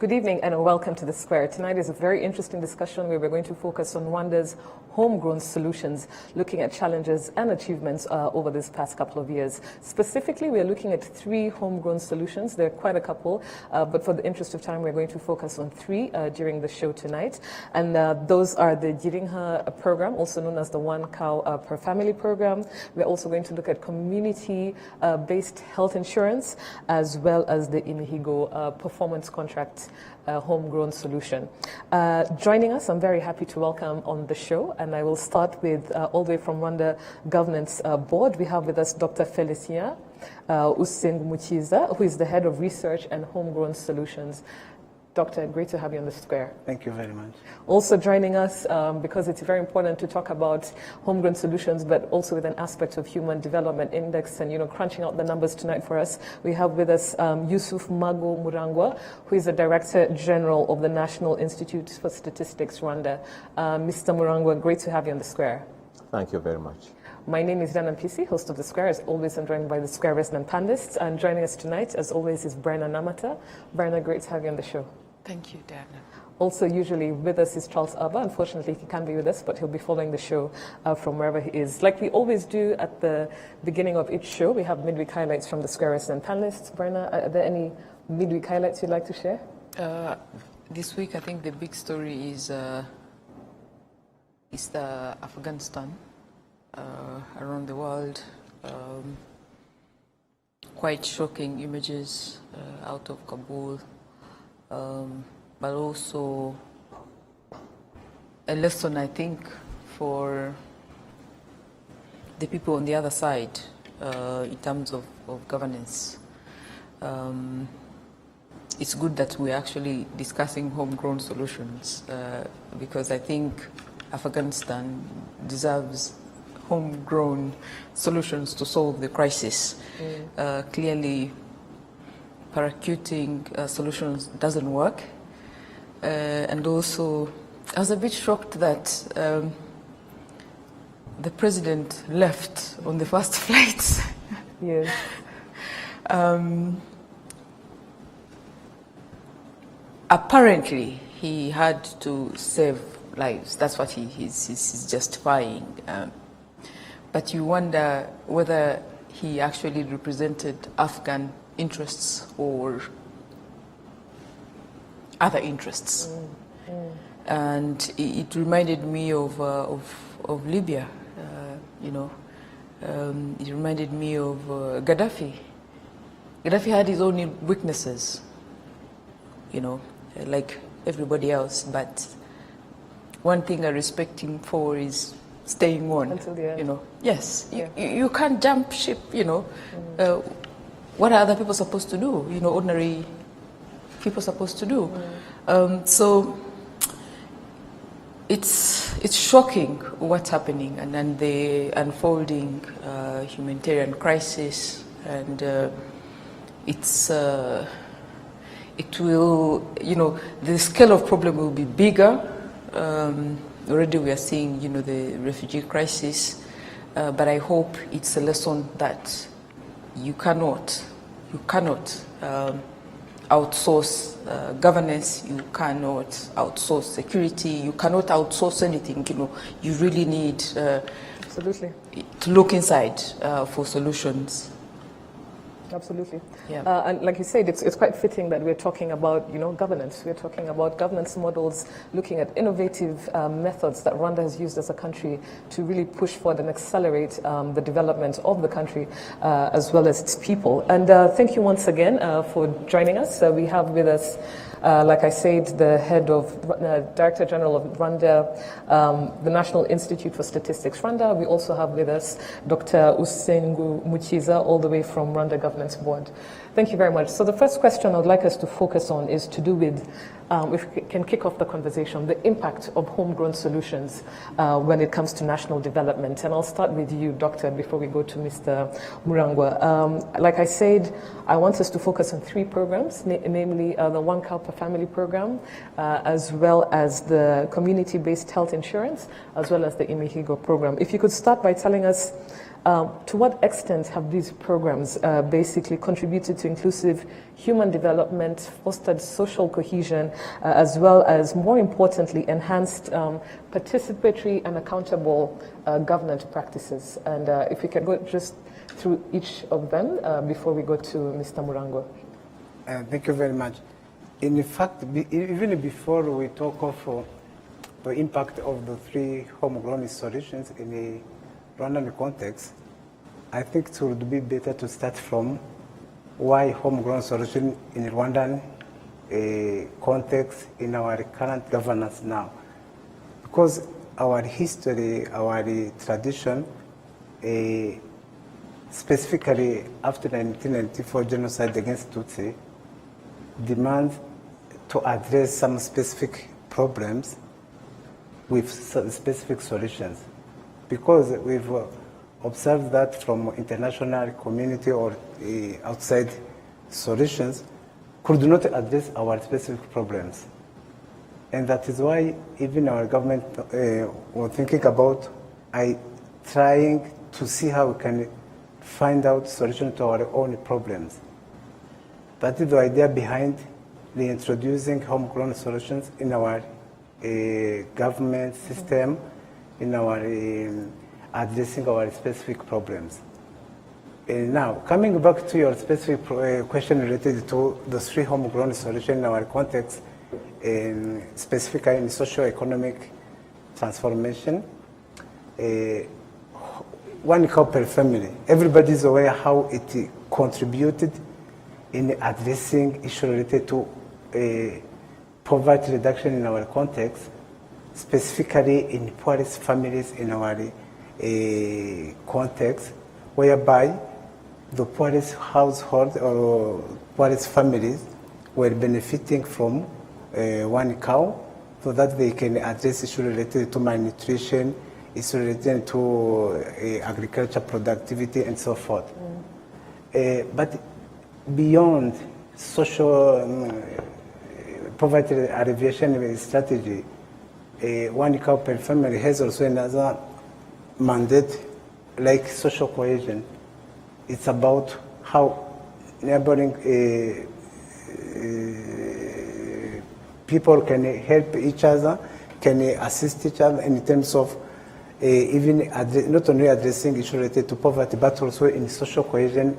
Good evening and welcome to The Square. Tonight is a very interesting discussion where we're going to focus on Rwanda's homegrown solutions, looking at challenges and achievements over this past couple of years. Specifically, we're looking at 3 homegrown solutions. There are quite a couple, but for the interest of time, we're going to focus on 3 during the show tonight. And those are the Girinka program, also known as the One Cow Per Family program. We're also going to look at community-based health insurance, as well as the Imihigo performance contract homegrown solution. Joining us, I'm very happy to welcome on the show, and I will start with all the way from Rwanda Governance Board. We have with us Dr. Felicien Mukiza, who is the head of research and homegrown solutions. Doctor, great to have you on the square. Thank you very much. Also joining us, because it's very important to talk about homegrown solutions, but also with an aspect of Human Development Index and, crunching out the numbers tonight for us. We have with us Yusuf Mago Murangwa, who is the Director General of the National Institute for Statistics, Rwanda. Mr. Murangwa, great to have you on the square. Thank you very much. My name is Danan PC, host of The Square. As always, I'm joined by The Square resident panelists. And joining us tonight, as always, is Brenna Namata. Brenna, great to have you on the show. Thank you, Dana. Also, usually with us is Charles Abba. Unfortunately, he can't be with us, but he'll be following the show from wherever he is. Like we always do at the beginning of each show, we have midweek highlights from the Square resident panelists. Brenna, are there any midweek highlights you'd like to share? This week, I think the big story is the Afghanistan around the world. Quite shocking images out of Kabul. But also a lesson, I think, for the people on the other side in terms of governance. It's good that we're actually discussing homegrown solutions because I think Afghanistan deserves homegrown solutions to solve the crisis. Clearly, parachuting solutions doesn't work. And also, I was a bit shocked that the president left on the first flight. Yes. Apparently, he had to save lives. That's what he's justifying. But you wonder whether he actually represented Afghan interests or other interests. And it reminded me of Libya, it reminded me of Gaddafi. Gaddafi had his own weaknesses, like everybody else, but one thing I respect him for is staying on. Until the end. Yes, yeah. You can't jump ship, What are other people supposed to do? Ordinary people supposed to do. So it's shocking what's happening, and then the unfolding humanitarian crisis, and it will, the scale of problem will be bigger. Already we are seeing, the refugee crisis, but I hope it's a lesson that you cannot outsource governance, you cannot outsource security, you cannot outsource anything. You really need Absolutely. to look inside for solutions. Absolutely. Yeah. And like you said, it's quite fitting that we're talking about, governance. We're talking about governance models, looking at innovative methods that Rwanda has used as a country to really push forward and accelerate the development of the country as well as its people. And thank you once again for joining us. We have with us, like I said, the head of Director General of Rwanda, the National Institute for Statistics, Rwanda. We also have with us Dr. Usengu Mukiza, all the way from Rwanda Governance Board. Thank you very much. So the first question I would like us to focus on is to do with, if we can kick off the conversation, the impact of homegrown solutions when it comes to national development. And I'll start with you, Doctor, before we go to Mr. Murangwa. Like I said, I want us to focus on 3 programs, namely the One Cow Per Family program, as well as the community-based health insurance, as well as the Imihigo program. If you could start by telling us To what extent have these programs basically contributed to inclusive human development, fostered social cohesion, as well as, more importantly, enhanced participatory and accountable governance practices? And if we can go just through each of them before we go to Mr. Murango. Thank you very much. In fact, even before we talk of the impact of the 3 homegrown solutions in a Rwandan context, I think it would be better to start from why homegrown solution in Rwandan context in our current governance now. Because our history, our tradition, specifically after the 1994 genocide against Tutsi, demands to address some specific problems with specific solutions. Because we've observed that from international community or outside solutions could not address our specific problems. And that is why even our government was thinking about trying to see how we can find out solutions to our own problems. That is the idea behind reintroducing homegrown solutions in our government system, in our addressing our specific problems. Now, coming back to your specific question related to the 3 homegrown solutions in our context, specifically in socio-economic transformation, 1 cow per family. Everybody is aware how it contributed in addressing issues related to poverty reduction in our context, specifically in poorest families in our context, whereby the poorest household or poorest families were benefiting from 1 cow so that they can address issues related to malnutrition, issues related to agriculture productivity and so forth. But beyond social poverty alleviation strategy, 1 cow per family has also another mandate like social cohesion. It's about how neighboring people can help each other, can assist each other in terms of even not only addressing issues related to poverty, but also in social cohesion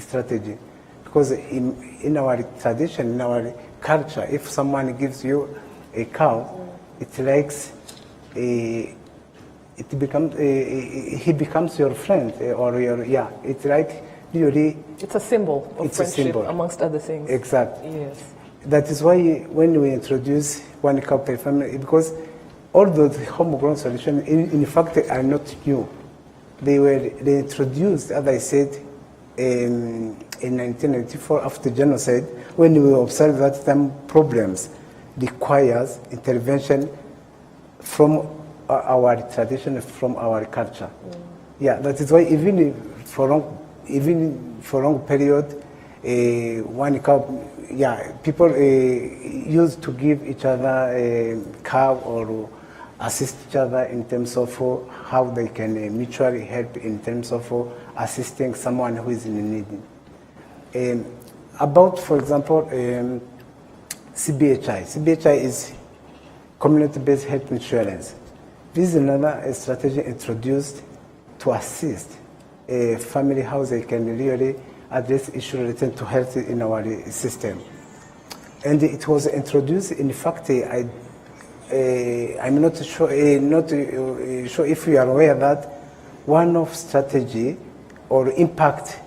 strategy. Because in our tradition, in our culture, if someone gives you a cow, it likes it becomes he becomes your friend or your It's like usually it's a symbol of friendship, amongst other things. Exactly. Yes. That is why when we introduce 1 cow per family, because all the homegrown solutions, in fact, are not new. They introduced, as I said, in 1994 after genocide, when we observed that some problems requires intervention from our tradition, from our culture. Yeah, that is why even for long period, 1 cow, people used to give each other a cow or assist each other in terms of how they can mutually help in terms of assisting someone who is in need. About, for example, CBHI. CBHI is community-based health insurance. This is another strategy introduced to assist a family how they can really address issues related to health in our system. And it was introduced, in fact, I'm not sure if you are aware that one of strategy or impact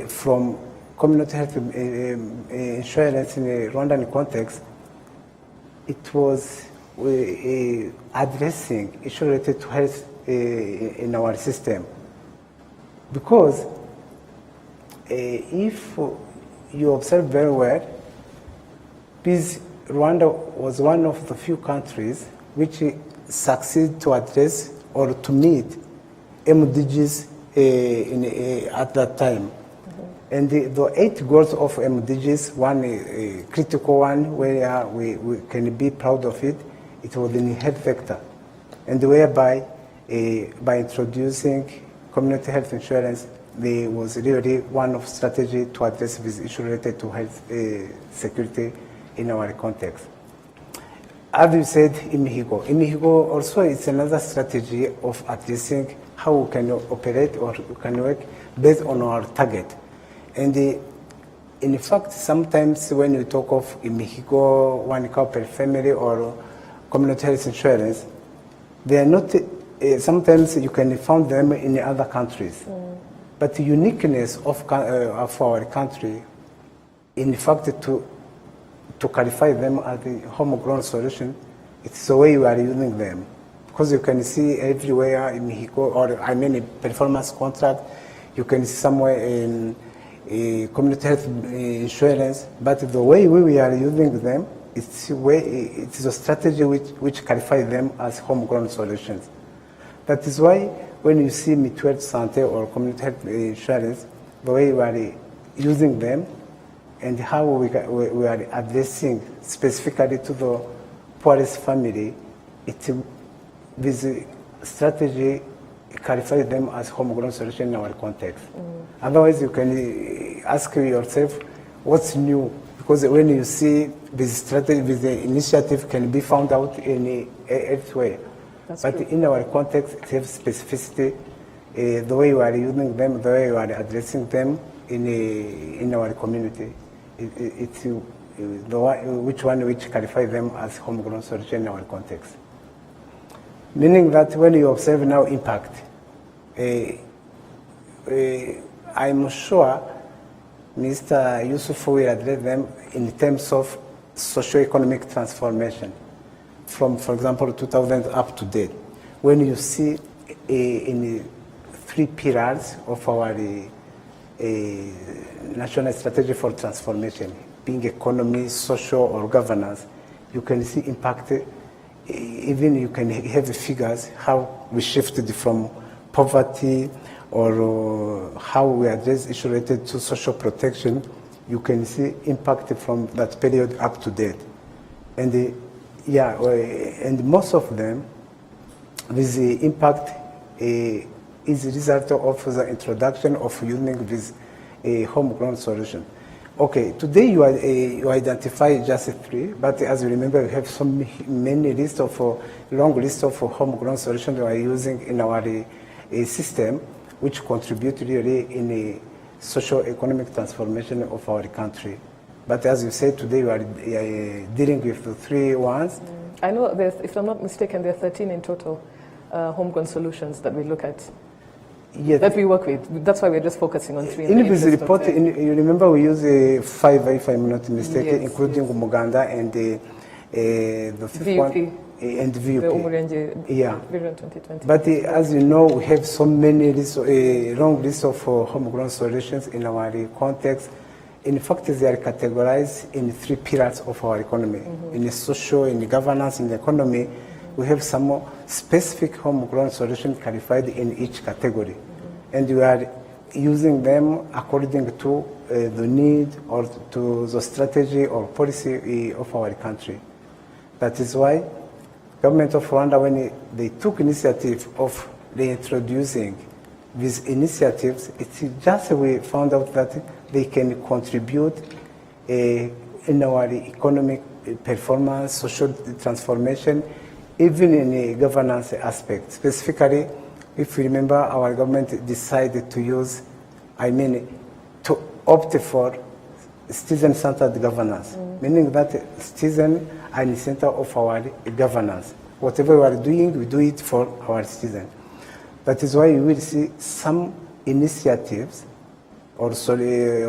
from community health insurance in a Rwandan context, it was addressing issues related to health in our system. Because if you observe very well, Rwanda was one of the few countries which succeeded to address or to meet Mdgs at that time. And the 8 goals of Mdgs, one critical one where we can be proud of it, it was in health vector, and whereby by introducing community health insurance, there was really one of strategy to address this issue related to health security in our context. As you said, Imihigo. Imihigo also is another strategy of addressing how we can operate or we can work based on our target. And in fact, sometimes when you talk of Imihigo, one cow per family or community health insurance, they are not, sometimes you can find them in other countries. But the uniqueness of our country, in fact, to qualify them as the homegrown solution, it's the way we are using them. Because you can see everywhere in Mexico, or I mean a performance contract, you can see somewhere in community health insurance, but the way we are using them, it's a strategy which qualifies them as homegrown solutions. That is why when you see mutuelle santé or community health insurance, the way we are using them and how we are addressing specifically to the poorest family, this strategy qualifies them as homegrown solution in our context. Otherwise, you can ask yourself, what's new? Because when you see this strategy, this initiative can be found out in elsewhere. But true. In our context, it has specificity, the way we are using them, the way we are addressing them in our community. It's which qualify them as homegrown solution in our context. Meaning that when you observe now impact, I'm sure Mr. Yusuf will address them in terms of socio-economic transformation from, for example, 2000 up to date. When you see in the 3 pillars of our national strategy for transformation, being economy, social, or governance, you can see impact. Even you can have figures how we shifted from poverty or how we address issues related to social protection. You can see impact from that period up to date. And and most of them, this impact is a result of the introduction of using this homegrown solution. Okay, today you identify just 3, but as you remember, we have so many long list of homegrown solutions we are using in our system, which contribute really in a socio-economic transformation of our country. But as you said, today we are dealing with the 3 ones. I know, if I'm not mistaken, there are 13 in total homegrown solutions that we look at. Yes. That we work with. That's why we're just focusing on 3. In this report, you remember we use 5, if I'm not mistaken, yes, including Umuganda and the 5th VUP. one, and VUP. The Umurenje Vision 2020. But as you know, we have so many long list of homegrown solutions in our context. In fact, they are categorized in 3 pillars of our economy. In the social, in the governance, in the economy. We have some more specific homegrown solutions qualified in each category. And we are using them according to the need or to the strategy or policy of our country. That is why government of Rwanda, when they took initiative of reintroducing these initiatives, it's just we found out that they can contribute in our economic performance, social transformation, even in a governance aspect. Specifically, if you remember, our government decided to use, to opt for citizen-centered governance, meaning that citizens are in the center of our governance. Whatever we are doing, we do it for our citizens. That is why you will see some initiatives or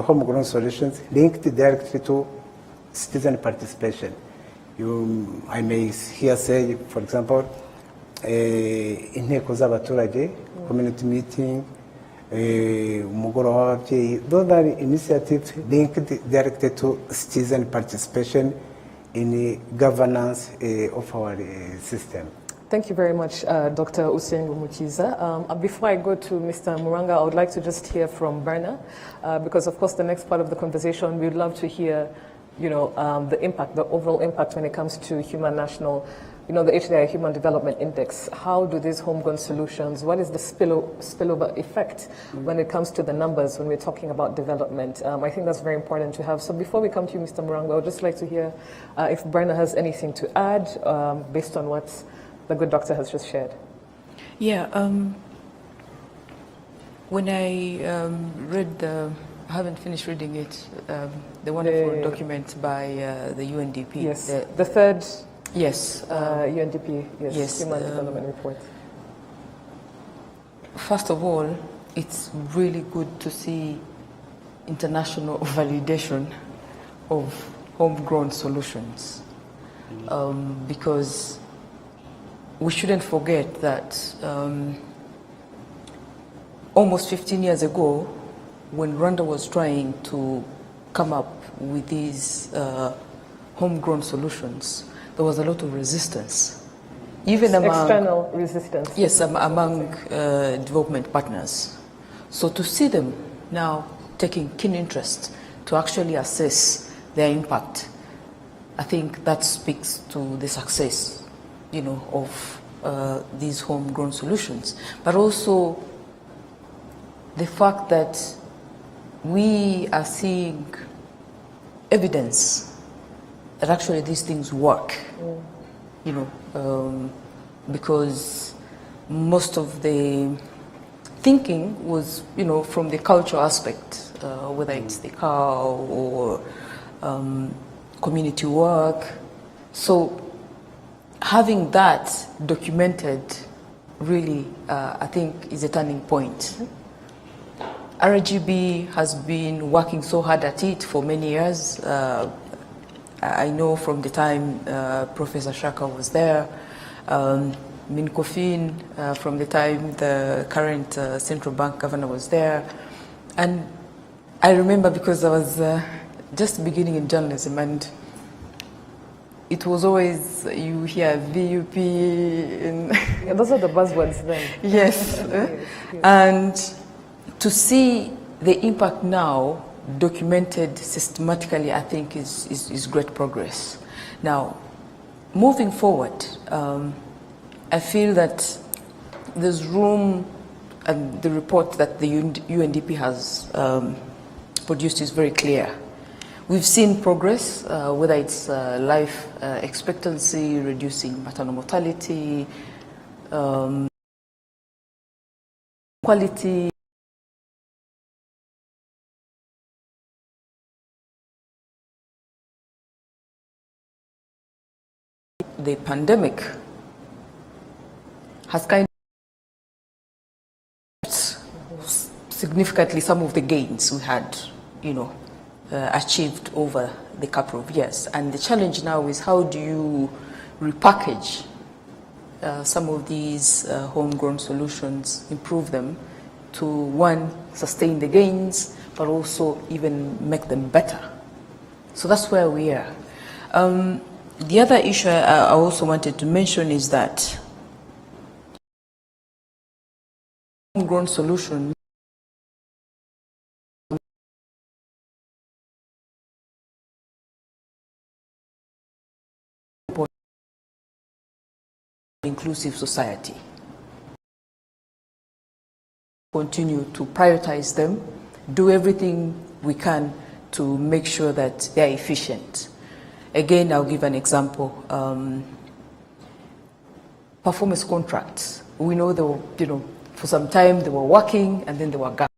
homegrown solutions linked directly to citizen participation. I may here say, for example, inteko z'abaturage, community meeting, umugoroba w'ababyeyi. Those are initiatives linked directly to citizen participation in the governance of our system. Thank you very much, Dr. Usengo Mukiza. Before I go to Mr. Muranga, I would like to just hear from Berna, because of course the next part of the conversation, we'd love to hear the impact, the overall impact when it comes to human national you know, the HDI Human Development Index, how do these homegrown solutions, what is the spillover effect when it comes to the numbers when we're talking about development? I think that's very important to have. So before we come to you, Mr. Murango, I would just like to hear if Brenna has anything to add based on what the good doctor has just shared. Yeah, when I read I haven't finished reading it, the wonderful document by the UNDP. Yes, the third yes, UNDP, yes, Human Development Report. First of all, it's really good to see international validation of homegrown solutions, because we shouldn't forget that almost 15 years ago, when Rwanda was trying to come up with these homegrown solutions, there was a lot of resistance. Even among external resistance. Yes, among development partners. So to see them now taking keen interest to actually assess their impact, I think that speaks to the success, you know, of these homegrown solutions, but also the fact that we are seeing evidence that actually these things work, you know, because most of the thinking was, you know, from the cultural aspect, whether it's the cow or community work. So having that documented really, I think, is a turning point. RGB has been working so hard at it for many years. I know from the time Professor Shaka was there, Minkofin, from the time the current central bank governor was there. And I remember because I was just beginning in journalism, and it was always, you hear VUP. Yeah, those are the buzzwords then. Yes. Yes. And to see the impact now documented systematically, I think is great progress. Now, moving forward, I feel that there's room, and the report that the UNDP has produced is very clear. We've seen progress, whether it's life expectancy, reducing maternal mortality, quality, the pandemic has kind of significantly some of the gains we had, you know, achieved over the couple of years. And the challenge now is how do you repackage some of these homegrown solutions, improve them to, one, sustain the gains, but also even make them better. So that's where we are. The other issue I also wanted to mention is that homegrown solution inclusive society. Continue to prioritize them, do everything we can to make sure that they are efficient. Again, I'll give an example. Performance contracts. We know they were, you know, for some time they were working and then they were gaps.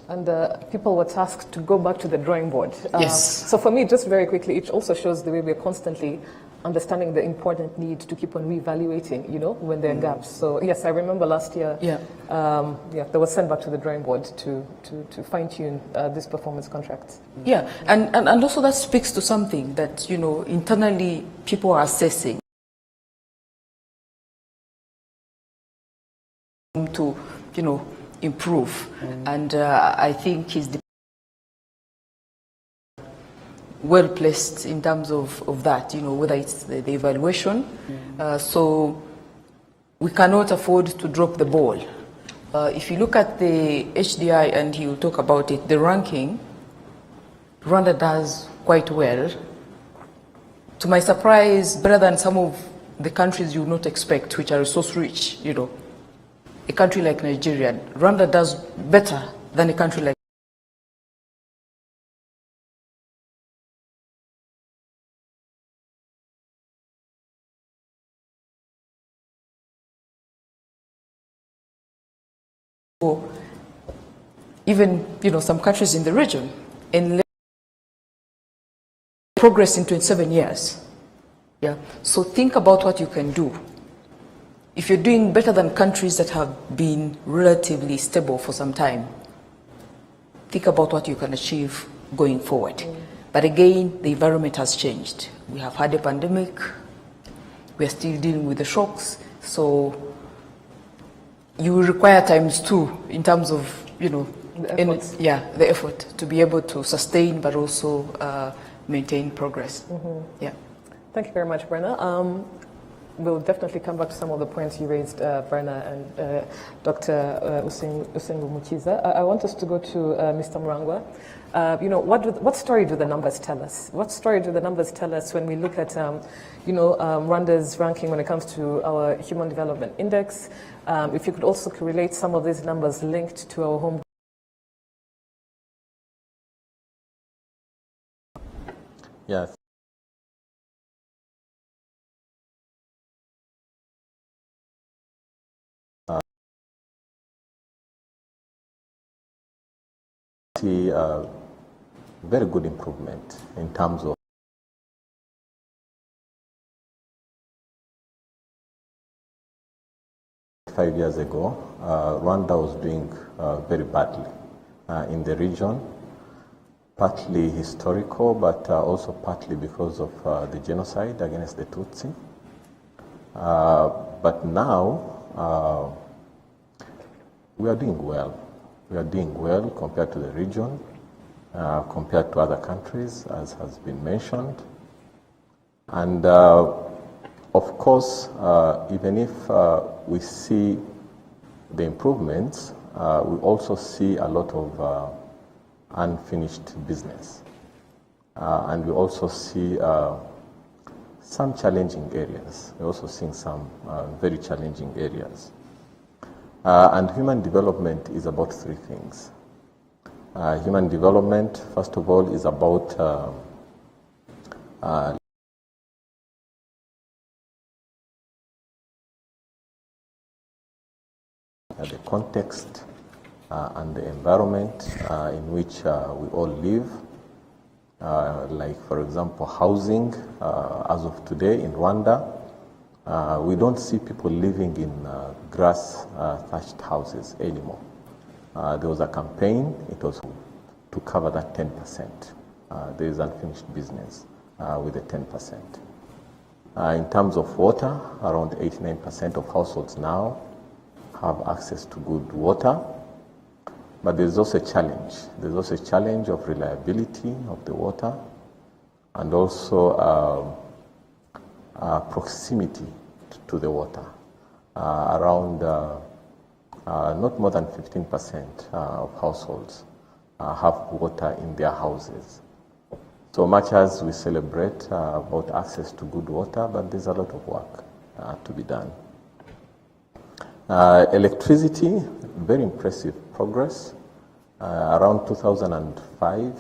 And people were tasked to go back to the drawing board. Yes. So for me, just very quickly, it also shows the way we're constantly understanding the important need to keep on reevaluating, you know, when there are gaps. So yes, I remember last year, they were sent back to the drawing board to fine-tune this performance contract. Yeah, and also that speaks to something that, you know, internally people are assessing to, you know, improve. And I think he's well placed in terms of that, you know, whether it's the evaluation. So we cannot afford to drop the ball. If you look at the HDI, and he will talk about it, the ranking, Rwanda does quite well. To my surprise, better than some of the countries you would not expect, which are resource rich, you know. A country like Nigeria, Rwanda does better than a country like even, you know, some countries in the region, and progress in 27 years. Yeah. So think about what you can do. If you're doing better than countries that have been relatively stable for some time, think about what you can achieve going forward. But again, the environment has changed. We have had a pandemic. We are still dealing with the shocks. So you will require ×2 in terms of, you know, the effort to be able to sustain, but also maintain progress. Yeah. Thank you very much, Brenna. We'll definitely come back to some of the points you raised, Brenna and Dr. Usengu Mukiza. I want us to go to Mr. Murangwa. You know, what story do the numbers tell us? What story do the numbers tell us when we look at, you know, Rwanda's ranking when it comes to our Human Development Index? If you could also relate some of these numbers linked to our home. Yes. See very good improvement in terms of five years ago. Rwanda was doing very badly in the region, partly historical, but also partly because of the genocide against the Tutsi. But now we are doing well. We are doing well compared to the region, compared to other countries, as has been mentioned. And of course, even if we see the improvements, we also see a lot of unfinished business. And we also see some challenging areas. We're also seeing some very challenging areas. And human development is about three things. Human development, first of all, is about the context and the environment in which we all live. Like, for example, housing. As of today in Rwanda, we don't see people living in grass-thatched houses anymore. There was a campaign, it was to cover that 10%. There is unfinished business with the 10%. In terms of water, around 89% of households now have access to good water. But there's also a challenge. There's also a challenge of reliability of the water, and also proximity to the water. Around not more than 15% of households have water in their houses. So much as we celebrate about access to good water, but there's a lot of work to be done. Electricity, very impressive progress. Around 2005,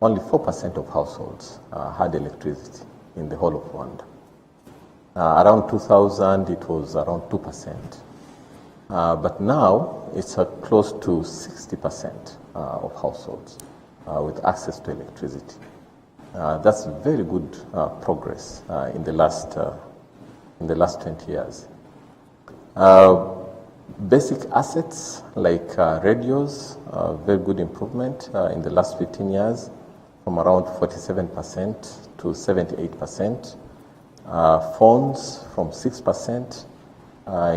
only 4% of households had electricity in the whole of Rwanda. Around 2000, it was around 2%. But now, it's close to 60% of households with access to electricity. That's very good progress in the last 20 years. Basic assets like radios, very good improvement in the last 15 years, from around 47% to 78%. Phones from 6%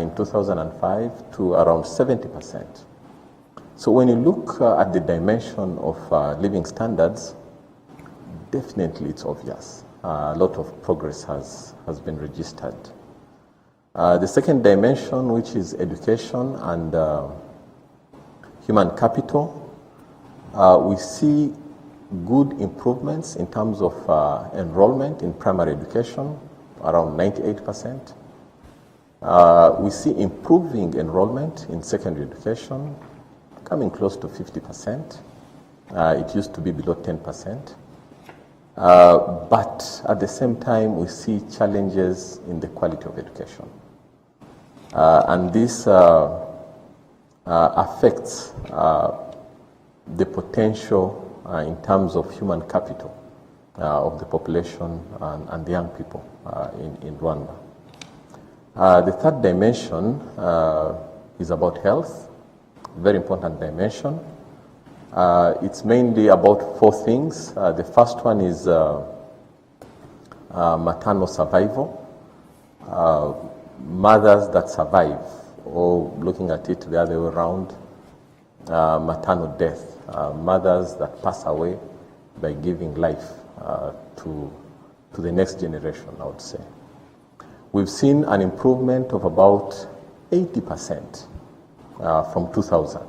in 2005 to around 70%. So when you look at the dimension of living standards, definitely it's obvious. A lot of progress has been registered. The second dimension, which is education and human capital, we see good improvements in terms of enrollment in primary education, around 98%. We see improving enrollment in secondary education, coming close to 50%. It used to be below 10%. But at the same time, we see challenges in the quality of education. And this affects the potential in terms of human capital of the population and the young people in Rwanda. The third dimension is about health, very important dimension. It's mainly about four things. The first one is maternal survival, mothers that survive, or looking at it the other way around, maternal death, mothers that pass away by giving life to the next generation, I would say. We've seen an improvement of about 80% from 2000.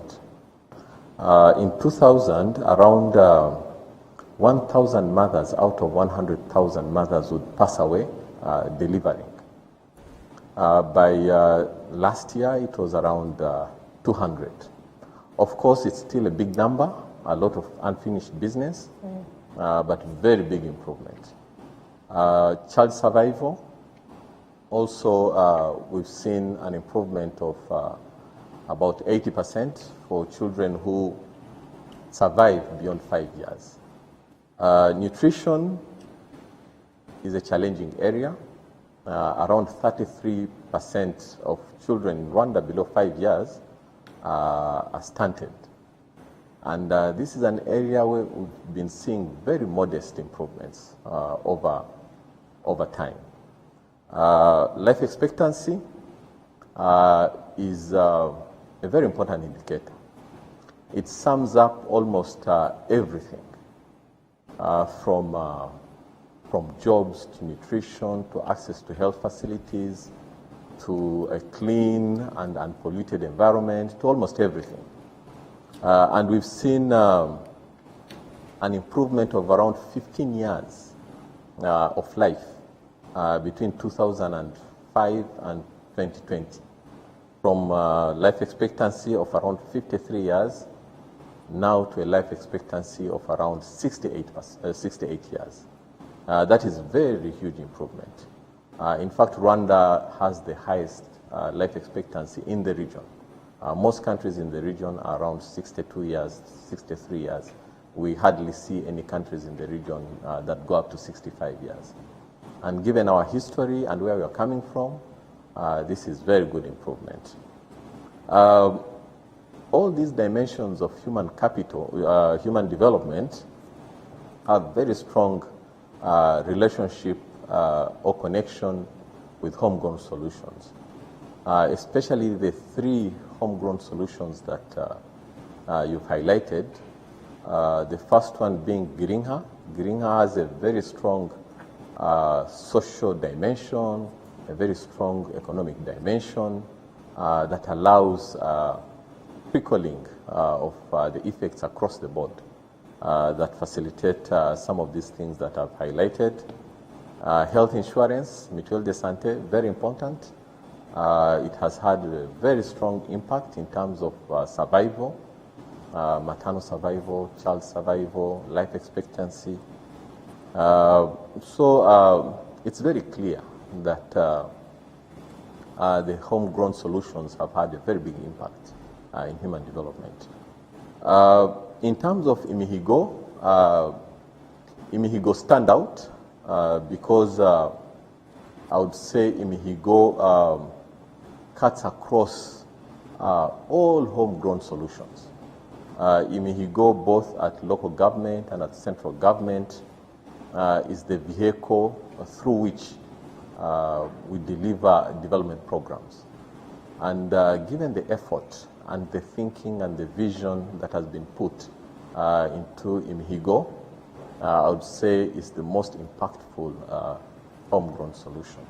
In 2000, around 1,000 mothers out of 100,000 mothers would pass away delivering. By last year, it was around 200. Of course, it's still a big number, a lot of unfinished business, but very big improvement. Child survival, also we've seen an improvement of about 80% for children who survive beyond 5 years. Nutrition is a challenging area. Around 33% of children in Rwanda below 5 years are stunted. And this is an area where we've been seeing very modest improvements over time. Life expectancy is a very important indicator. It sums up almost everything, from jobs to nutrition to access to health facilities to a clean and unpolluted environment to almost everything. And we've seen an improvement of around 15 years of life between 2005 and 2020, from life expectancy of around 53 years now to a life expectancy of around 68 years. That is very huge improvement. In fact, Rwanda has the highest life expectancy in the region. Most countries in the region are around 62 years, 63 years. We hardly see any countries in the region that go up to 65 years. And given our history and where we are coming from, this is very good improvement. All these dimensions of human capital, human development, have very strong relationship or connection with homegrown solutions, especially the three homegrown solutions that you've highlighted. The first one being Girinka. Girinka has a very strong social dimension, a very strong economic dimension that allows trickling of the effects across the board that facilitate some of these things that I've highlighted. Health insurance, mutuelle de santé, very important. It has had a very strong impact in terms of survival, maternal survival, child survival, life expectancy. So it's very clear that the homegrown solutions have had a very big impact in human development. In terms of Imihigo, Imihigo stand out because I would say Imihigo cuts across all homegrown solutions. Imihigo, both at local government and at central government, is the vehicle through which we deliver development programs. And given the effort and the thinking and the vision that has been put into Imihigo, I would say is the most impactful homegrown solution.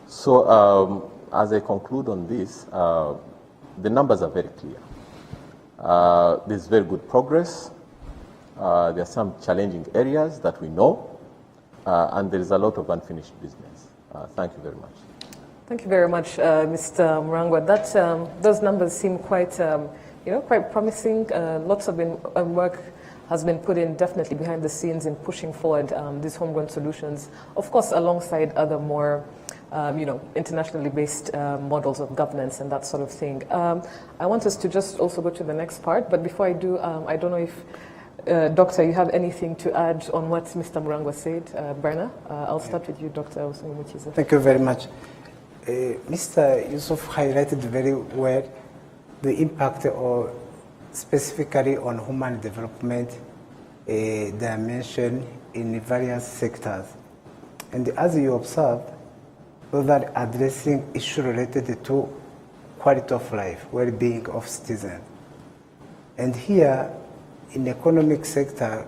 So as I conclude on this, the numbers are very clear. There's very good progress. There are some challenging areas that we know, and there is a lot of unfinished business. Thank you very much. Thank you very much, Mr. Murangwa. Those numbers seem quite, quite promising. Lots of work has been put in definitely behind the scenes in pushing forward these homegrown solutions, of course, alongside other more internationally based models of governance and that sort of thing. I want us to just also go to the next part, but before I do, I don't know if, Doctor, you have anything to add on what Mr. Murangwa said. Berna, I'll start with you, Dr. Osumuchiza. Thank you very much. Mr. Yusuf highlighted very well the impact or specifically on human development dimension in various sectors. And as you observe, those are addressing issues related to quality of life, well-being of citizens. And here, in the economic sector,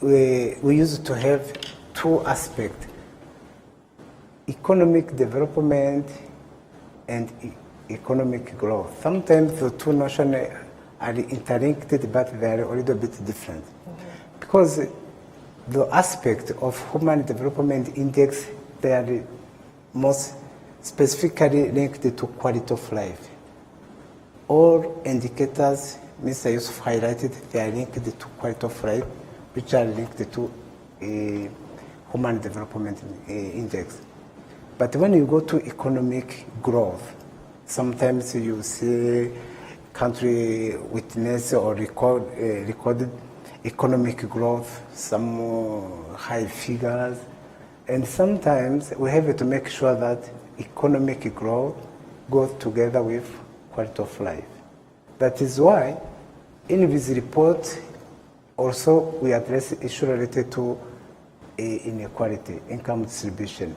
we used to have two aspects: economic development and economic growth. Sometimes the two notions are interlinked, but they are a little bit different. Because the aspect of human development index, they are most specifically linked to quality of life. All indicators Mr. Yusuf highlighted, they are linked to quality of life, which are linked to a human development index. But when you go to economic growth, sometimes you see country witness or recorded economic growth, some high figures, and sometimes we have to make sure that economic growth goes together with quality of life. That is why in this report also we address issues related to inequality, income distribution.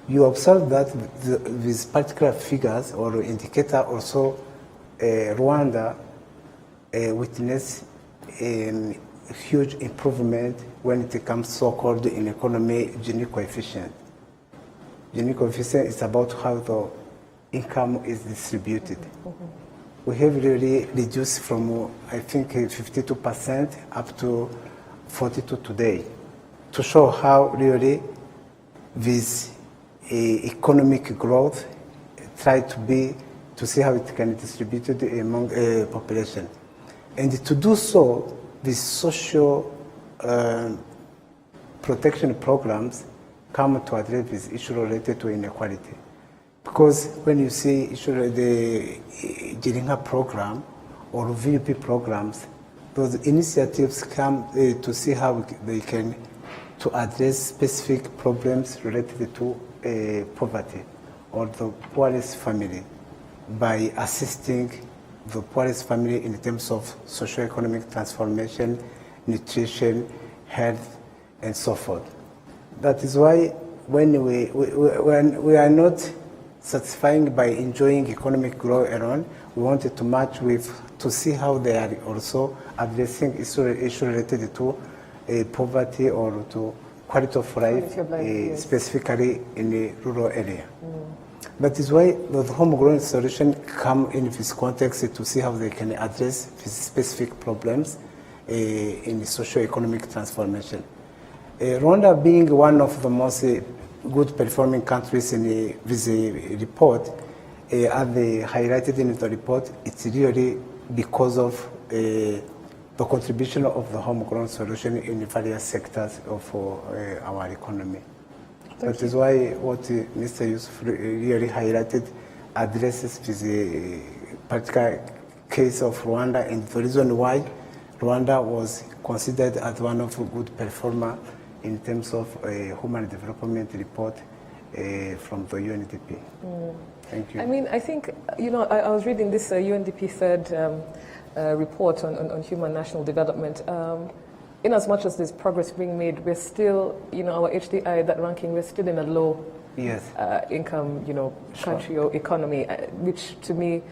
You observe that these particular figures or indicator also Rwanda witnessed a huge improvement when it comes so-called in economy Gini coefficient. Gini coefficient is about how the income is distributed. We have really reduced from, I think, 52% up to 42% today, to show how really this economic growth try to see how it can be distributed among a population. And to do so, these social protection programs come to address this issue related to inequality. Because when you see issue the Jiringa program or VUP programs, those initiatives come to see how they can to address specific problems related to poverty or the poorest family by assisting the poorest family in terms of socio-economic transformation, nutrition, health, and so forth. That is why when we are not satisfying by enjoying economic growth alone, we wanted to match with, to see how they are also addressing issues related to poverty or to quality of life, yes, specifically in the rural area. That is why the homegrown solution come in this context to see how they can address these specific problems in the socio-economic transformation. Rwanda being one of the most good performing countries in this report, as they highlighted in the report, it's really because of the contribution of the homegrown solution in various sectors of our economy. That is why what Mr. Yusuf really highlighted addresses this particular case of Rwanda, and the reason why Rwanda was considered as one of a good performer in terms of a human development report from the UNDP. Thank you. I mean, I think, I was reading this UNDP third report on human national development. In as much as there's progress being made, we're still, our HDI, that ranking, we're still in a low yes. Income, country or economy, which to me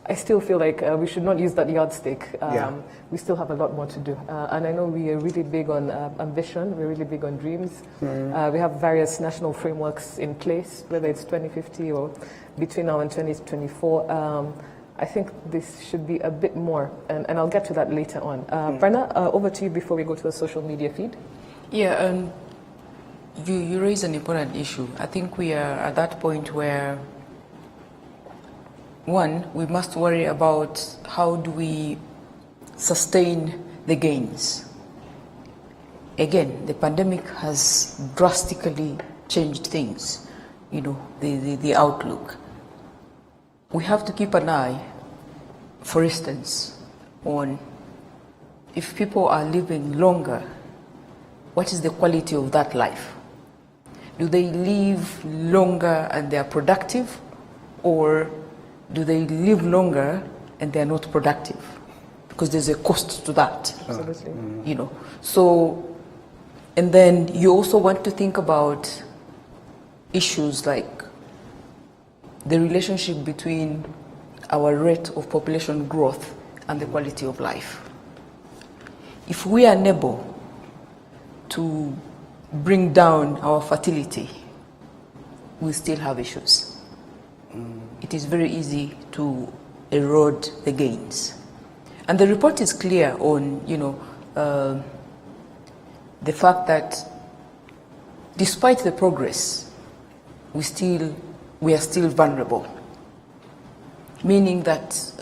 I still feel like we should not use that yardstick. Yeah. We still have a lot more to do. And I know we are really big on ambition, we're really big on dreams. We have various national frameworks in place, whether it's 2050 or between now and 2024. I think this should be a bit more, and I'll get to that later on. Brenna, over to you before we go to the social media feed. Yeah, you raise an important issue. I think we are at that point where, one, we must worry about how do we sustain the gains. Again, the pandemic has drastically changed things, the outlook. We have to keep an eye, for instance, on if people are living longer, what is the quality of that life? Do they live longer and they are productive, or do they live longer and they are not productive? Because there's a cost to that. Absolutely. So, and then you also want to think about issues like the relationship between our rate of population growth and the quality of life. If we are unable to bring down our fertility, we still have issues. It is very easy to erode the gains. And the report is clear on, the fact that despite the progress, we are still vulnerable. Meaning that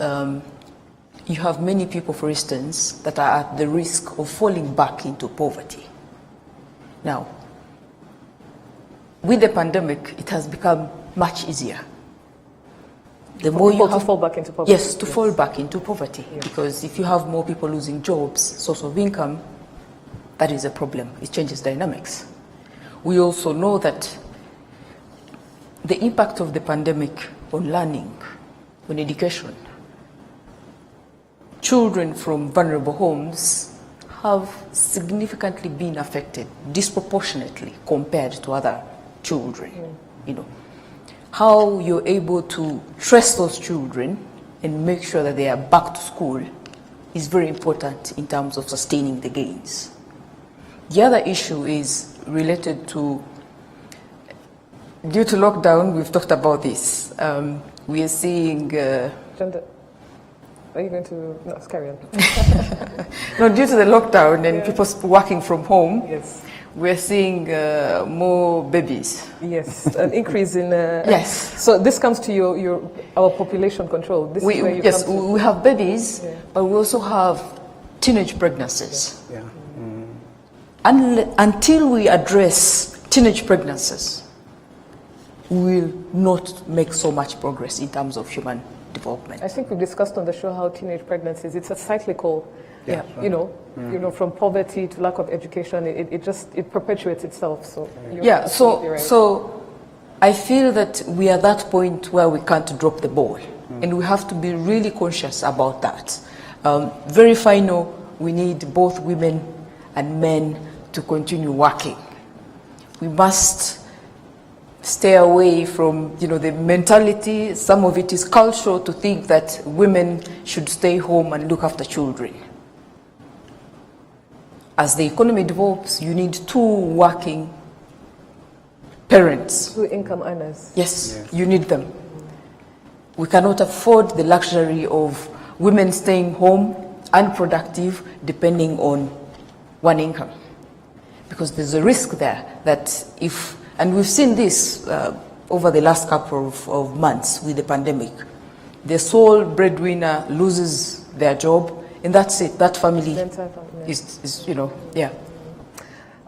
you have many people, for instance, that are at the risk of falling back into poverty. Now, with the pandemic, it has become much easier. The more you have to fall back into poverty. Yes, to fall back into poverty. Yes. Because if you have more people losing jobs, source of income, that is a problem. It changes dynamics. We also know that the impact of the pandemic on learning, on education, children from vulnerable homes have significantly been affected, disproportionately compared to other children. How you're able to trace those children and make sure that they are back to school is very important in terms of sustaining the gains. The other issue is related to, due to lockdown, we've talked about this. We are seeing... Gender. Are you going to... No, carry on. No, due to the lockdown and people working from home, yes, we're seeing more babies. Yes, an increase in... Yes. So this comes to our population control. This is where you yes, come to. we have babies, but we also have teenage pregnancies. Yeah. Until we address teenage pregnancies, we will not make so much progress in terms of human development. I think we've discussed on the show how teenage pregnancies, it's a cyclical, from poverty to lack of education, it perpetuates itself. So so I feel that we are at that point where we can't drop the ball, and we have to be really conscious about that. Very final, we need both women and men to continue working. We must stay away from, the mentality, some of it is cultural, to think that women should stay home and look after children. As the economy develops, you need 2 working parents. 2 income earners. Yes, you need them. We cannot afford the luxury of women staying home, unproductive, depending on one income. Because there's a risk there that and we've seen this over the last couple of months with the pandemic. The sole breadwinner loses their job, and that's it. That family is.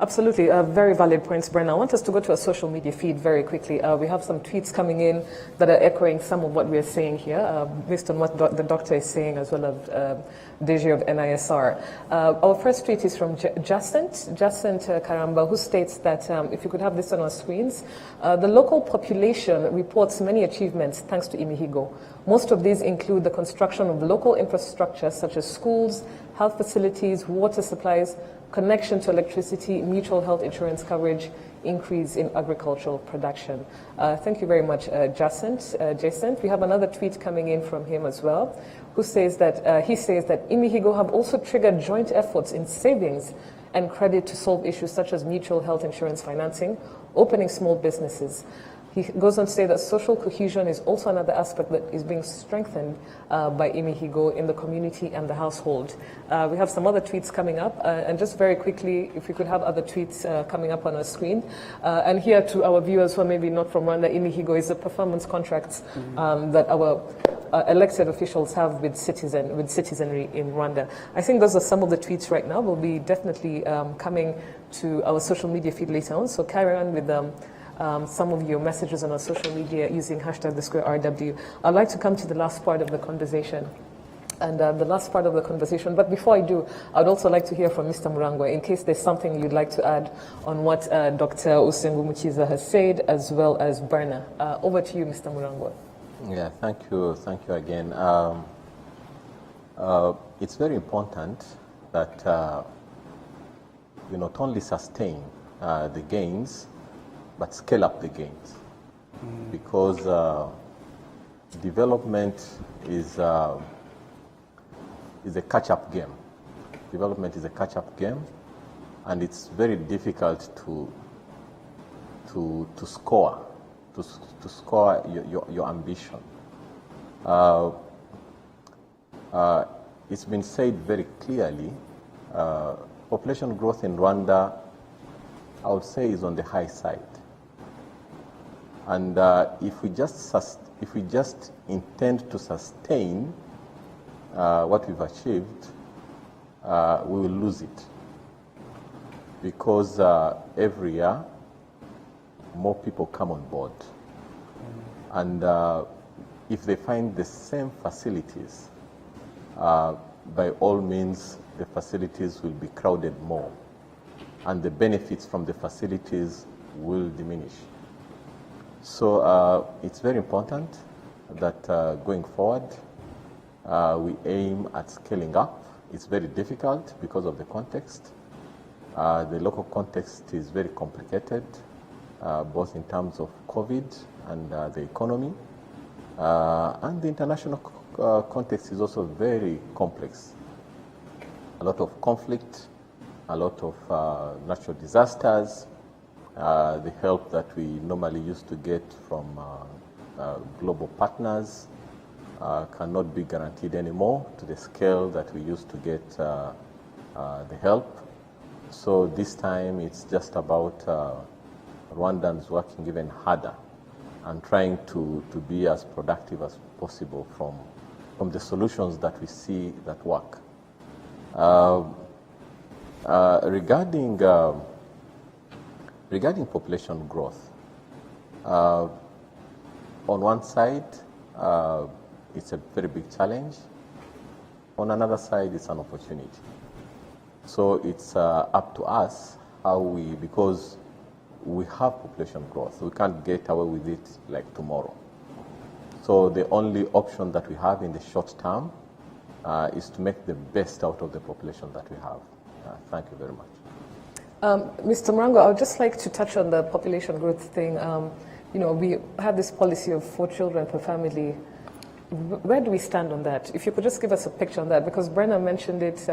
Absolutely, very valid points, Brenna. I want us to go to a social media feed very quickly. We have some tweets coming in that are echoing some of what we're saying here, based on what the doctor is saying, as well as Deji of NISR. Our first tweet is from Jacint Karamba, who states that, if you could have this on our screens, the local population reports many achievements thanks to Imihigo. Most of these include the construction of local infrastructure such as schools, health facilities, water supplies, connection to electricity, mutual health insurance coverage, increase in agricultural production. Thank you very much, Jason. We have another tweet coming in from him as well, who says that he says that Imihigo have also triggered joint efforts in savings and credit to solve issues such as mutual health insurance financing, opening small businesses. He goes on to say that social cohesion is also another aspect that is being strengthened by Imihigo in the community and the household. We have some other tweets coming up, and just very quickly, if we could have other tweets coming up on our screen. And here to our viewers who are maybe not from Rwanda, Imihigo is a performance contract that our elected officials have with citizenry in Rwanda. I think those are some of the tweets right now. We'll be definitely coming to our social media feed later on, so carry on with some of your messages on our social media using #TheSquareRW. I'd like to come to the last part of the conversation. And the last part of the conversation, but before I do, I'd also like to hear from Mr. Murangwa in case there's something you'd like to add on what Dr. Usengu Mukiza has said, as well as Berna. Over to you, Mr. Murangwa. Yeah, thank you again. It's very important that we not only sustain the gains, but scale up the gains, because development is a catch-up game. Development is a catch-up game, and it's very difficult to score your ambition. It's been said very clearly. Population growth in Rwanda, I would say, is on the high side. And if we just intend to sustain what we've achieved, we will lose it, because every year more people come on board, and if they find the same facilities, by all means the facilities will be crowded more, and the benefits from the facilities will diminish. So it's very important that going forward we aim at scaling up. It's very difficult because of the context. The local context is very complicated, both in terms of COVID and the economy. And the international context is also very complex. A lot of conflict, a lot of natural disasters. The help that we normally used to get from global partners cannot be guaranteed anymore to the scale that we used to get the help. So this time it's just about Rwandans working even harder and trying to be as productive as possible from the solutions that we see that work. Regarding population growth, on one side, it's a very big challenge. On another side, it's an opportunity. So it's up to us because we have population growth. We can't get away with it like tomorrow. So the only option that we have in the short term is to make the best out of the population that we have. Thank you very much. Mr. Murangwa, I would just like to touch on the population growth thing. We have this policy of 4 children per family. Where do we stand on that? If you could just give us a picture on that, because Brenna mentioned it,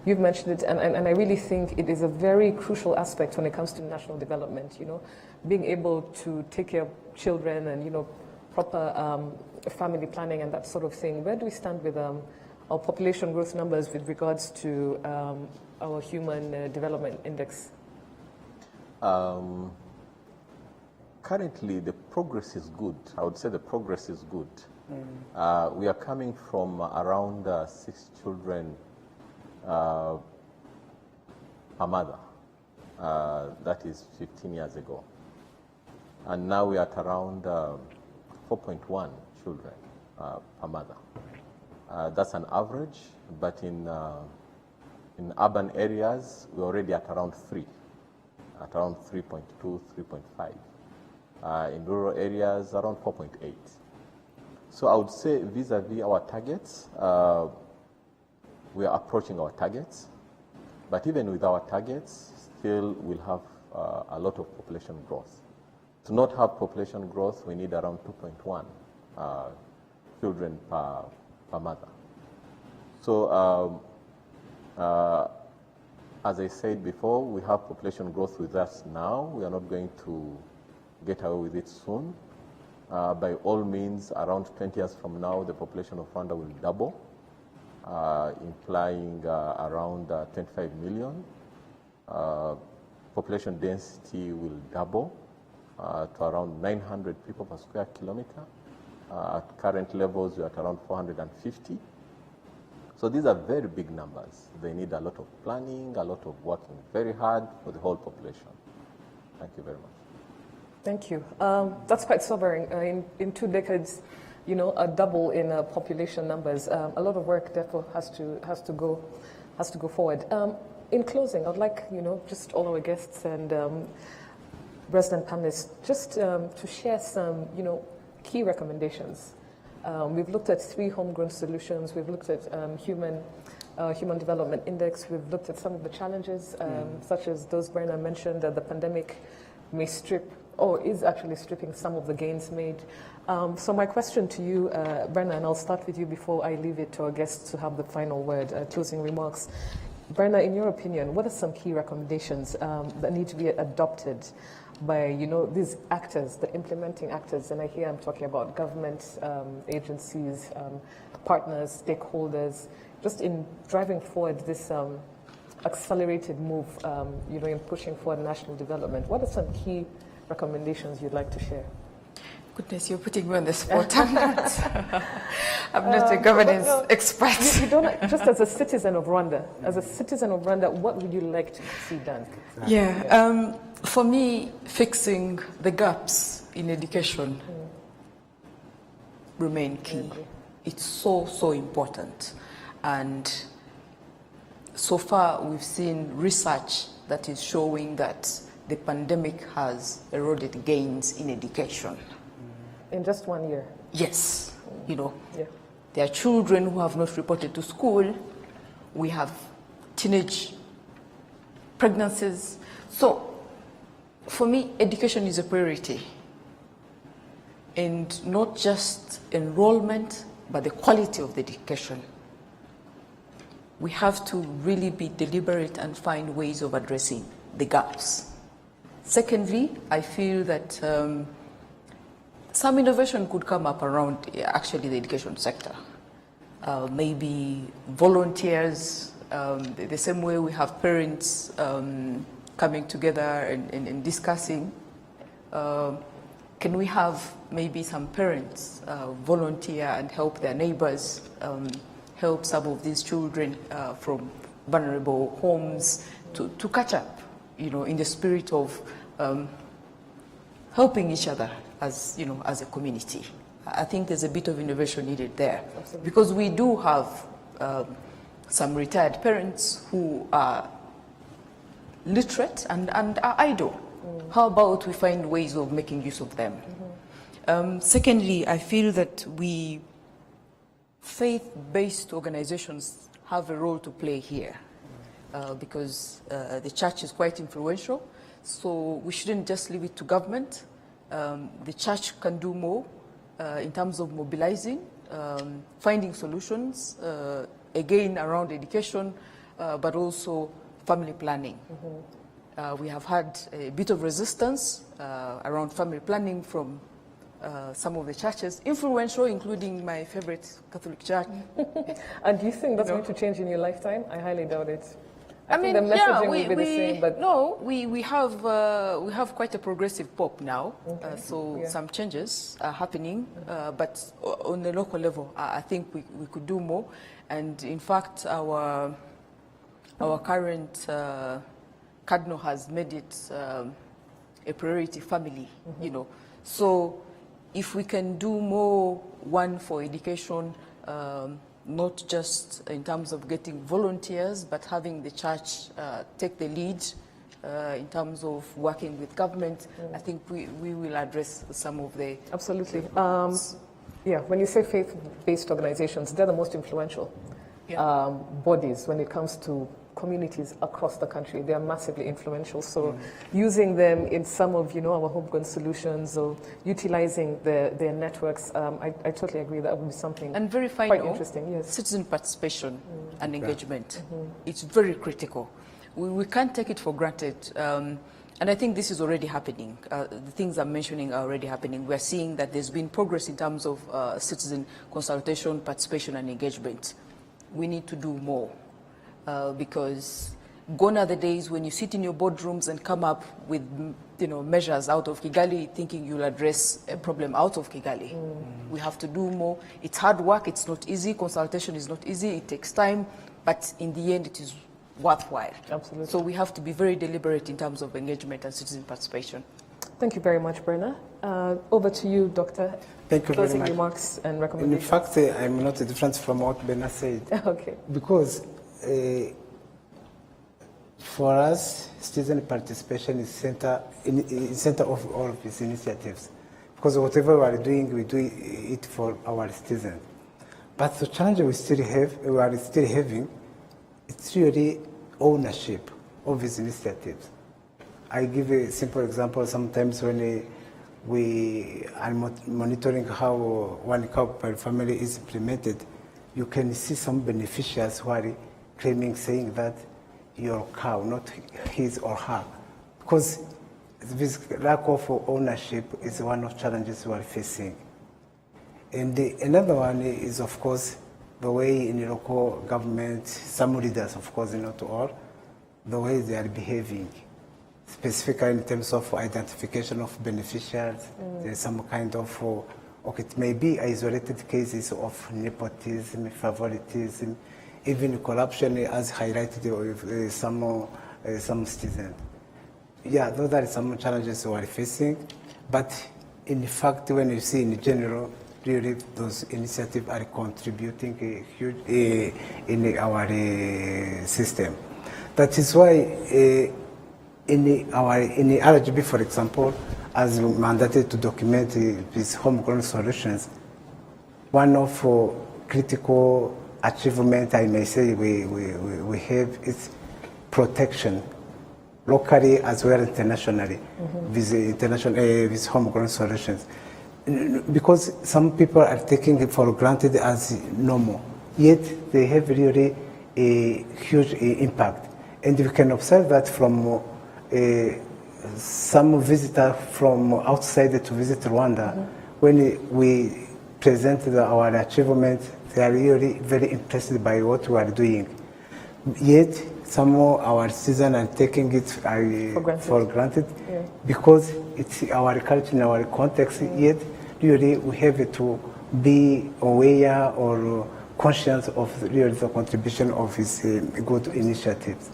you've mentioned it, and I really think it is a very crucial aspect when it comes to national development, being able to take care of children and, proper family planning and that sort of thing. Where do we stand with our population growth numbers with regards to our Human Development Index? Currently, the progress is good. I would say the progress is good. We are coming from around 6 children per mother. That is 15 years ago. And now we are at around 4.1 children per mother. That's an average, but in urban areas, we're already at around 3, at around 3.2, 3.5. In rural areas, around 4.8. So I would say vis-a-vis our targets, we are approaching our targets. But even with our targets, still we'll have a lot of population growth. To not have population growth, we need around 2.1 children per mother. So as I said before, we have population growth with us now. We are not going to get away with it soon. By all means, around 20 years from now, the population of Rwanda will double, implying around 25 million. Population density will double to around 900 people per square kilometer. At current levels, we are at around 450. So these are very big numbers. They need a lot of planning, a lot of working very hard for the whole population. Thank you very much. Thank you. That's quite sobering. In 2 decades, a double in population numbers. A lot of work, therefore, has to go forward. In closing, I'd like just all our guests and resident panelists just to share some key recommendations. We've looked at 3 homegrown solutions. We've looked at human development index. We've looked at some of the challenges, such as those Brenna mentioned, that the pandemic may strip or is actually stripping some of the gains made. So my question to you, Brenna, and I'll start with you before I leave it to our guests to have the final word, closing remarks. Brenna, in your opinion, what are some key recommendations that need to be adopted by these actors, the implementing actors, and I'm talking about government agencies, partners, stakeholders, just in driving forward this accelerated move, in pushing forward national development? What are some key recommendations you'd like to share? Goodness, you're putting me on the spot. I'm not a governance expert. You don't, just as a citizen of Rwanda, what would you like to see done? For me, fixing the gaps in education remain key. It's so important. And so far, we've seen research that is showing that the pandemic has eroded gains in education. In just 1 year? Yes. There are children who have not reported to school. We have teenage pregnancies. So, for me, education is a priority. And not just enrollment, but the quality of the education. We have to really be deliberate and find ways of addressing the gaps. Secondly, I feel that some innovation could come up around actually the education sector. Maybe volunteers, the same way we have parents coming together and discussing. Can we have maybe some parents volunteer and help their neighbors, help some of these children from vulnerable homes to catch up, in the spirit of helping each other as a community. I think there's a bit of innovation needed there. Absolutely. Because we do have some retired parents who are literate and are idle. How about we find ways of making use of them? Secondly, I feel that faith-based organizations have a role to play here because the church is quite influential. So we shouldn't just leave it to government. The church can do more in terms of mobilizing, finding solutions, again around education, but also family planning. We have had a bit of resistance around family planning from some of the churches, influential, including my favorite Catholic church. And do you think that's going to change in your lifetime? I highly doubt it. I mean, the messaging will be the same, but no, we have quite a progressive Pope now, so some changes are happening, but on the local level, I think we could do more. And in fact, our current Cardinal has made it a priority family, So if we can do more, one for education, not just in terms of getting volunteers, but having the church take the lead in terms of working with government, I think we will address some of the... Absolutely. When you say faith-based organizations, they're the most influential bodies when it comes to communities across the country. They are massively influential. So using them in some of, our homegrown solutions or utilizing their networks, I totally agree that would be something and very quite interesting. Yes. Citizen participation and engagement. It's very critical. We can't take it for granted. And I think this is already happening. The things I'm mentioning are already happening. We're seeing that there's been progress in terms of citizen consultation, participation, and engagement. We need to do more because gone are the days when you sit in your boardrooms and come up with measures out of Kigali thinking you'll address a problem out of Kigali. We have to do more. It's hard work. It's not easy. Consultation is not easy. It takes time. But in the end, it is worthwhile. Absolutely. So we have to be very deliberate in terms of engagement and citizen participation. Thank you very much, Brenna. Over to you, Doctor. Thank you Closing very much. Remarks and recommendations. In fact, I'm not different from what Brenna said. Okay. Because for us, citizen participation is center of all of these initiatives. Because whatever we are doing, we do it for our citizens. But the challenge we are still having, it's really ownership of these initiatives. I give a simple example. Sometimes when we are monitoring how one cow per family is implemented, you can see some beneficiaries who are claiming, saying that your cow, not his or her. Because this lack of ownership is one of the challenges we are facing. And another one is, of course, the way in local government, some leaders, of course, not all, the way they are behaving, specifically in terms of identification of beneficiaries. There's some kind of, it may be isolated cases of nepotism, favoritism, even corruption, as highlighted with some citizens. Yeah, those are some challenges we are facing. But in fact, when you see in general, really those initiatives are contributing huge in our system. That is why in the RGB, for example, as mandated to document these homegrown solutions, one of critical achievement, I may say, we have is protection, locally as well as internationally, with homegrown solutions. Because some people are taking it for granted as normal, yet they have really a huge impact. And we can observe that from some visitor from outside to visit Rwanda. When we present our achievements, they are really very impressed by what we are doing. Yet some of our citizens are taking it for granted because it's our culture and our context. Yet really we have to be aware or conscious of really the contribution of these good initiatives.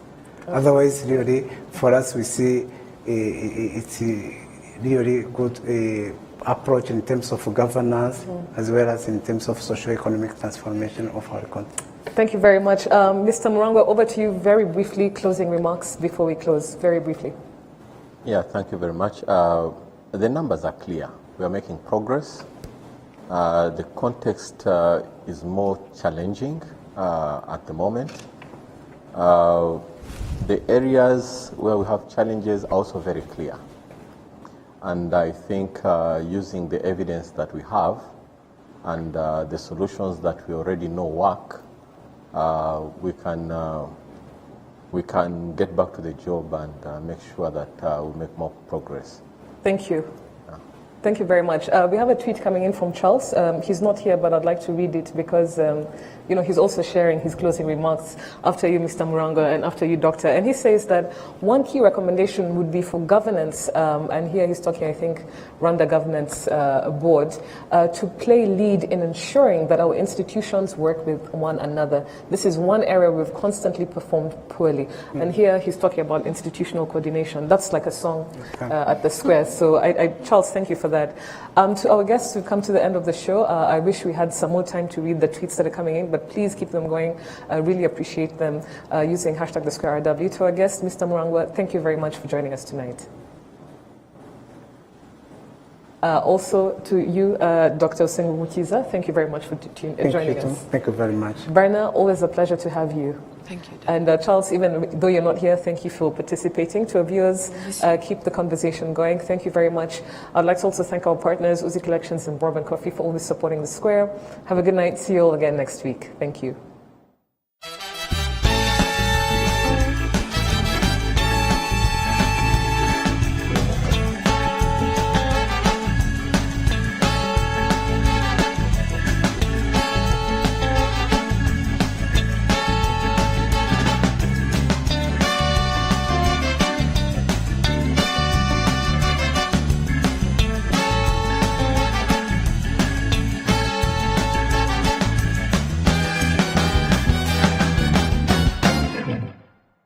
Otherwise, really, for us, we see it's a really good approach in terms of governance as well as in terms of socio-economic transformation of our country. Thank you very much. Mr. Murangwa, over to you very briefly, closing remarks before we close, very briefly. Yeah, thank you very much. The numbers are clear. We are making progress. The context is more challenging at the moment. The areas where we have challenges are also very clear. And I think using the evidence that we have and the solutions that we already know work, we can get back to the job and make sure that we make more progress. Thank you. Thank you very much. We have a tweet coming in from Charles. He's not here, but I'd like to read it because, he's also sharing his closing remarks after you, Mr. Murangwa, and after you, Doctor. And he says that one key recommendation would be for governance, and here he's talking, I think, Rwanda Governance Board, to play lead in ensuring that our institutions work with one another. This is one area we've constantly performed poorly. And here he's talking about institutional coordination. That's like a song at the square. So, Charles, thank you for that. To our guests who've come to the end of the show, I wish we had some more time to read the tweets that are coming in, but please keep them going. I really appreciate them using #TheSquareRW. To our guest, Mr. Murangwa, thank you very much for joining us tonight. Also to you, Dr. Osengumukiza, thank you very much for joining us. Thank you very much. Brenna, always a pleasure to have you. Thank you. And Charles, even though you're not here, thank you for participating. To our viewers, keep the conversation going. Thank you very much. I'd like to also thank our partners, Uzi Collections and Bourbon Coffee, for always supporting The Square. Have a good night. See you all again next week. Thank you.